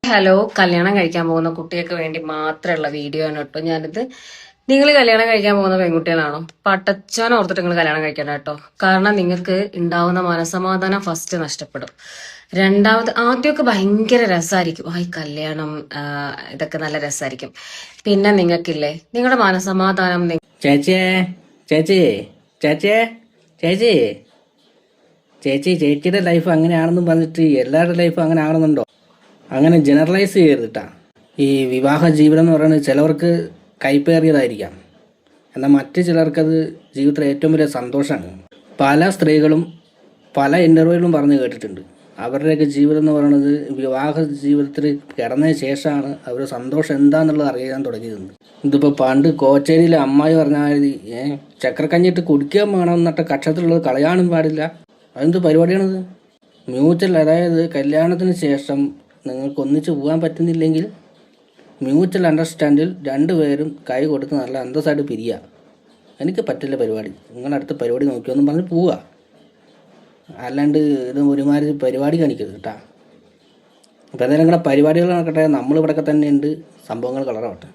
Hello, കല്യാണം കഴിക്കാൻ പോകുന്ന കുട്ടികൾക്ക് വേണ്ടി മാത്രമുള്ള വീഡിയോ ആണ് കേട്ടോ ഞാനിത്. നിങ്ങൾ കല്യാണം കഴിക്കാൻ പോകുന്ന പെൺകുട്ടികളാണോ? പട്ടച്ചാൻ ഓർത്തിട്ട് നിങ്ങൾ കല്യാണം കഴിക്കണം കേട്ടോ. കാരണം നിങ്ങൾക്ക് ഉണ്ടാവുന്ന മനസമാധാനം ഫസ്റ്റ് നഷ്ടപ്പെടും. രണ്ടാമത് ആദ്യമൊക്കെ ഭയങ്കര രസമായിരിക്കും. കല്യാണം ഇതൊക്കെ നല്ല രസമായിരിക്കും. പിന്നെ നിങ്ങൾക്കില്ലേ നിങ്ങളുടെ മനസമാധാനം. ചേച്ചിയെ ചേച്ചി ചേച്ചിയെ ചേച്ചി ചേച്ചി ചേച്ചിയുടെ ലൈഫ് അങ്ങനെയാണെന്നും പറഞ്ഞിട്ട് എല്ലാവരുടെ ലൈഫും അങ്ങനെ ആണെന്നുണ്ടോ? അങ്ങനെ ജനറലൈസ് ചെയ്യരുതിട്ടാ. ഈ വിവാഹ ജീവിതം എന്ന് പറയുന്നത് ചിലവർക്ക് കൈപ്പേറിയതായിരിക്കാം, എന്നാൽ മറ്റു ചിലർക്കത് ജീവിതത്തിലെ ഏറ്റവും വലിയ സന്തോഷമാണ്. പല സ്ത്രീകളും പല ഇൻ്റർവ്യൂവിലും പറഞ്ഞു കേട്ടിട്ടുണ്ട്, അവരുടെയൊക്കെ ജീവിതം എന്ന് പറയുന്നത് വിവാഹ ജീവിതത്തിൽ കിടന്നതിന് ശേഷമാണ് അവർ സന്തോഷം എന്താണെന്നുള്ളത് അറിയാൻ തുടങ്ങിയത്. ഇതിപ്പോൾ പണ്ട് കോച്ചേരിയിലെ അമ്മായി പറഞ്ഞാൽ ചക്രക്കഞ്ഞിട്ട് കുടിക്കാൻ വേണം എന്നിട്ട് കക്ഷത്തിലുള്ളത് കളയാനും പാടില്ല. അതെന്ത് പരിപാടിയാണിത്? മ്യൂച്വൽ, അതായത് കല്യാണത്തിന് ശേഷം നിങ്ങൾക്ക് ഒന്നിച്ച് പോകാൻ പറ്റുന്നില്ലെങ്കിൽ മ്യൂച്വൽ അണ്ടർസ്റ്റാൻഡിൽ രണ്ടുപേരും കൈ കൊടുത്ത് നല്ല അന്തസ്സായിട്ട് പിരിയുക. എനിക്ക് പറ്റില്ല പരിപാടി, നിങ്ങളടുത്ത പരിപാടി നോക്കിയൊന്നും പറഞ്ഞ് പോവുക. അല്ലാണ്ട് ഇത് ഒരുമാതിരി പരിപാടി കാണിക്കരുത് കേട്ടോ. അപ്പോൾ ഏതായാലും നിങ്ങളുടെ പരിപാടികൾ നടക്കട്ടെ, നമ്മളിവിടെയൊക്കെ തന്നെ ഉണ്ട്, സംഭവങ്ങൾ കളറാവട്ടെ.